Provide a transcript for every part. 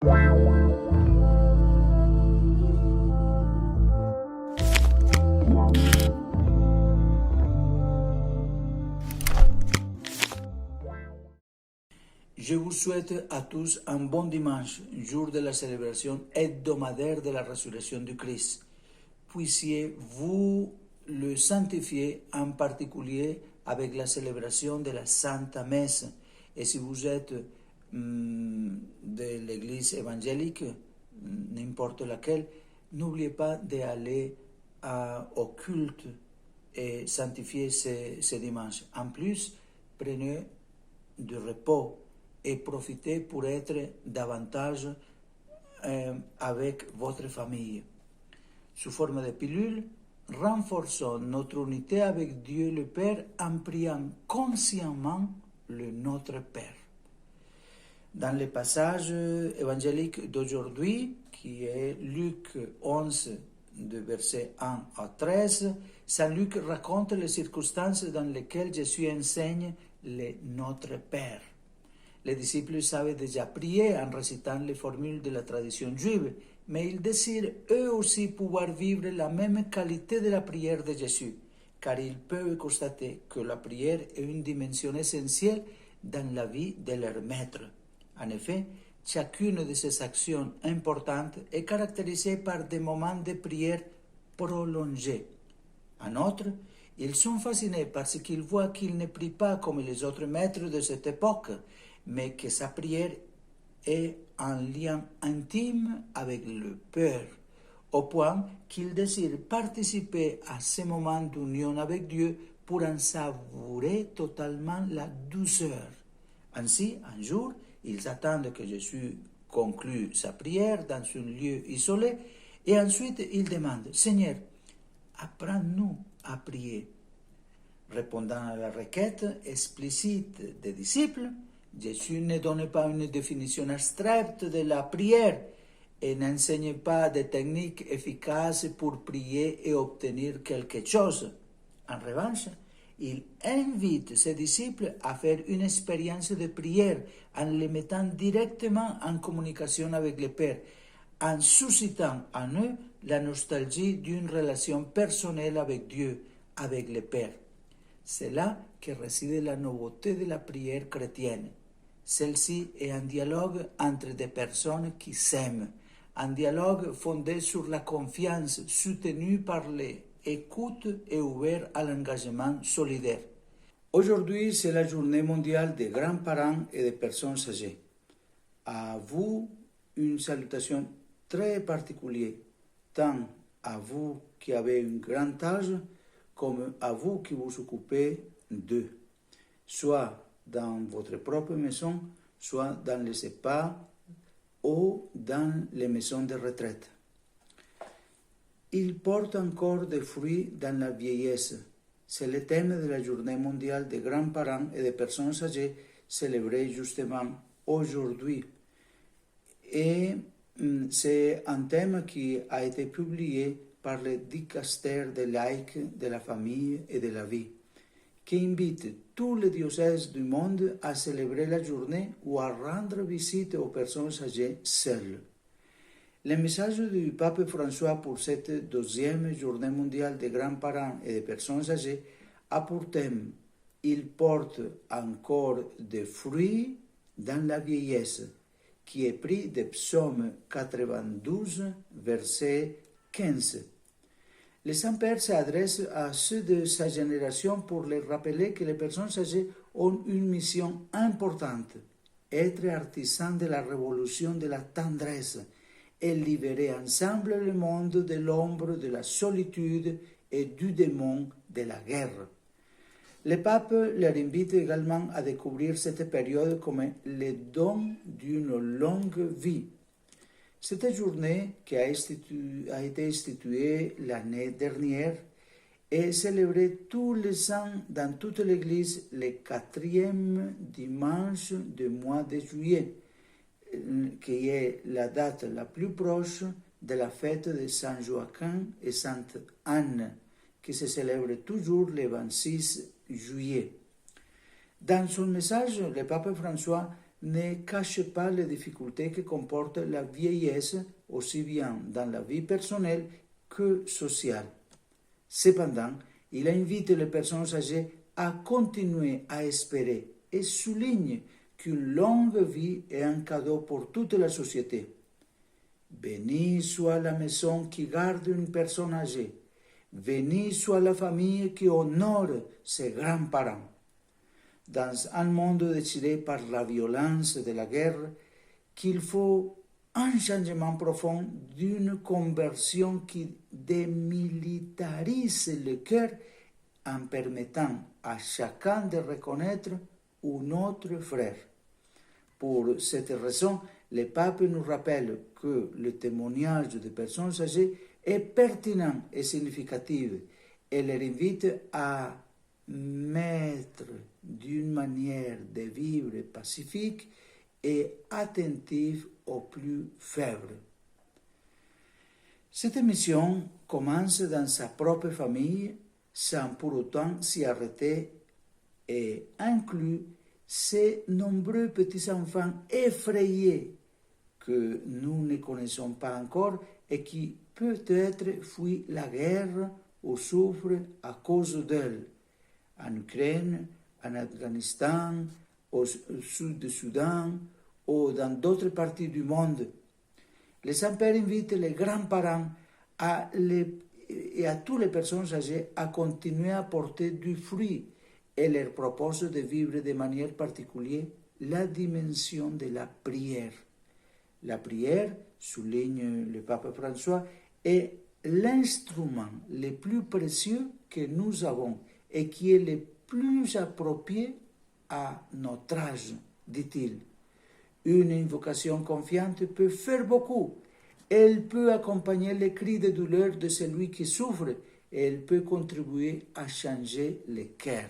Je vous souhaite à tous un bon dimanche, jour de la célébration hebdomadaire de la résurrection du Christ. Puissiez-vous le sanctifier en particulier avec la célébration de la Sainte Messe. Et si vous êtes de l'Église évangélique, n'importe laquelle, n'oubliez pas d'aller au culte et sanctifier ce dimanche. En plus, prenez du repos et profitez pour être davantage avec votre famille. Sous forme de pilule, renforçons notre unité avec Dieu le Père en priant consciemment le Notre Père. Dans le passage évangélique d'aujourd'hui, qui est Luc 11, de versets 1 à 13, Saint Luc raconte les circonstances dans lesquelles Jésus enseigne le Notre Père. Les disciples savaient déjà prier en récitant les formules de la tradition juive, mais ils désirent eux aussi pouvoir vivre la même qualité de la prière de Jésus, car ils peuvent constater que la prière est une dimension essentielle dans la vie de leur maître. En effet, chacune de ces actions importantes est caractérisée par des moments de prière prolongés. En outre, ils sont fascinés parce qu'ils voient qu'il ne prie pas comme les autres maîtres de cette époque, mais que sa prière est en lien intime avec le Père, au point qu'ils désirent participer à ces moments d'union avec Dieu pour en savourer totalement la douceur. Ainsi, un jour, ils attendent que Jésus conclue sa prière dans un lieu isolé et ensuite ils demandent « Seigneur, apprends-nous à prier ». Répondant à la requête explicite des disciples, Jésus ne donne pas une définition abstraite de la prière et n'enseigne pas des techniques efficaces pour prier et obtenir quelque chose. En revanche, il invite ses disciples à faire une expérience de prière en les mettant directement en communication avec le Père, en suscitant en eux la nostalgie d'une relation personnelle avec Dieu, avec le Père. C'est là que réside la nouveauté de la prière chrétienne. Celle-ci est un dialogue entre des personnes qui s'aiment, un dialogue fondé sur la confiance, soutenu par l'écoute et ouvert à l'engagement solidaire. Aujourd'hui, c'est la journée mondiale des grands-parents et des personnes âgées. À vous, une salutation très particulière, tant à vous qui avez un grand âge, comme à vous qui vous occupez d'eux, soit dans votre propre maison, soit dans les EHPAD ou dans les maisons de retraite. Il porte encore des fruits dans la vieillesse. C'est le thème de la journée mondiale des grands-parents et des personnes âgées célébrée justement aujourd'hui. Et c'est un thème qui a été publié par le dicaster des laïcs de la famille et de la vie, qui invite tous les diocèses du monde à célébrer la journée ou à rendre visite aux personnes âgées seules. Le message du pape François pour cette 12e journée mondiale des grands-parents et des personnes âgées a pour thème « Il porte encore des fruits dans la vieillesse », qui est pris de Psaume 92, verset 15. Le Saint-Père s'adresse à ceux de sa génération pour leur rappeler que les personnes âgées ont une mission importante, être artisans de la révolution de la tendresse et libérer ensemble le monde de l'ombre, de la solitude et du démon de la guerre. Le pape leur invite également à découvrir cette période comme le don d'une longue vie. Cette journée, qui a été instituée l'année dernière, est célébrée tous les ans dans toute l'Église le 4e dimanche du mois de juillet, qui est la date la plus proche de la fête de Saint Joachim et Sainte Anne, qui se célèbre toujours le 26 juillet. Dans son message, le pape François ne cache pas les difficultés que comporte la vieillesse, aussi bien dans la vie personnelle que sociale. Cependant, il invite les personnes âgées à continuer à espérer et souligne qu'une longue vie est un cadeau pour toute la société. Bénie soit la maison qui garde une personne âgée. Bénie soit la famille qui honore ses grands-parents. Dans un monde déchiré par la violence de la guerre, qu'il faut un changement profond d'une conversion qui démilitarise le cœur en permettant à chacun de reconnaître un autre frère. Pour cette raison, le pape nous rappelle que le témoignage des personnes âgées est pertinent et significatif et les invite à mettre d'une manière de vivre pacifique et attentive aux plus faibles. Cette mission commence dans sa propre famille sans pour autant s'y arrêter et inclut ces nombreux petits-enfants effrayés que nous ne connaissons pas encore et qui peut-être fuient la guerre ou souffrent à cause d'elle, en Ukraine, en Afghanistan, au sud du Soudan ou dans d'autres parties du monde. Le Saint-Père invite les grands-parents et à toutes les personnes âgées à continuer à porter du fruit et leur propose de vivre de manière particulière la dimension de la prière. La prière, souligne le pape François, est l'instrument le plus précieux que nous avons et qui est le plus approprié à notre âge, dit-il. Une invocation confiante peut faire beaucoup. Elle peut accompagner les cris de douleur de celui qui souffre et elle peut contribuer à changer le cœur.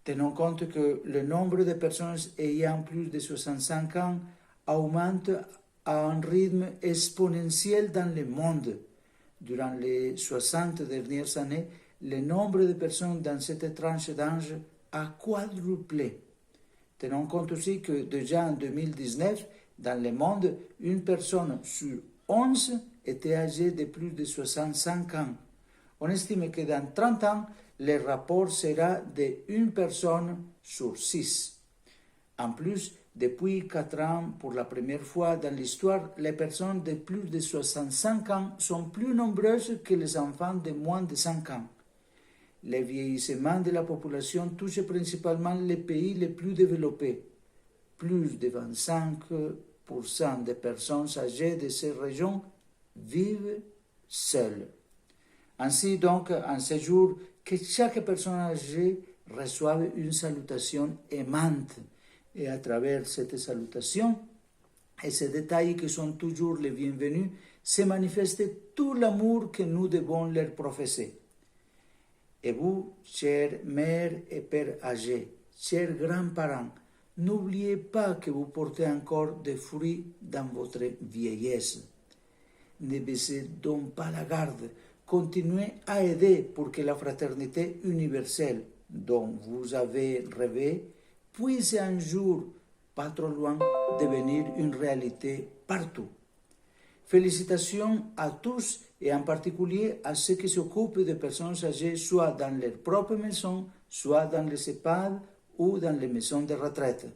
Tenons compte que le nombre de personnes ayant plus de 65 ans augmente à un rythme exponentiel dans le monde. Durant les 60 dernières années, le nombre de personnes dans cette tranche d'âge a quadruplé. Tenons compte aussi que déjà en 2019, dans le monde, une personne sur 11 était âgée de plus de 65 ans. On estime que dans 30 ans, le rapport sera de 1 personne sur 6. En plus, depuis 4 ans, pour la première fois dans l'histoire, les personnes de plus de 65 ans sont plus nombreuses que les enfants de moins de 5 ans. Le vieillissement de la population touche principalement les pays les plus développés. Plus de 25% des personnes âgées de ces régions vivent seules. Ainsi donc, en ce jour, que chaque personne âgée reçoive une salutation aimante. Et à travers cette salutation, et ces détails qui sont toujours les bienvenus, se manifeste tout l'amour que nous devons leur professer. Et vous, chères mères et pères âgés, chers grands-parents, n'oubliez pas que vous portez encore des fruits dans votre vieillesse. Ne baissez donc pas la garde. Continuez à aider pour que la fraternité universelle dont vous avez rêvé puisse un jour, pas trop loin, devenir une réalité partout. Félicitations à tous et en particulier à ceux qui s'occupent des personnes âgées soit dans leur propre maison, soit dans les EHPAD ou dans les maisons de retraite.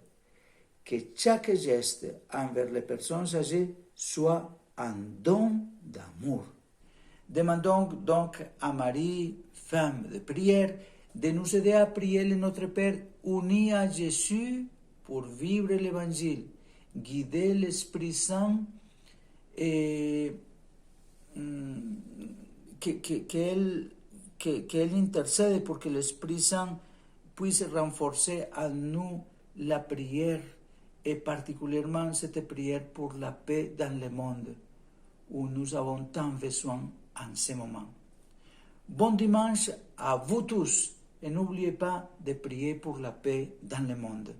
Que chaque geste envers les personnes âgées soit un don d'amour. Demandons donc à Marie, femme de prière, de nous aider à prier le Notre Père uni à Jésus pour vivre l'Évangile, guider l'Esprit Saint et qu'elle intercède pour que l'Esprit Saint puisse renforcer à nous la prière et particulièrement cette prière pour la paix dans le monde où nous avons tant besoin en ce moment. Bon dimanche à vous tous et n'oubliez pas de prier pour la paix dans le monde.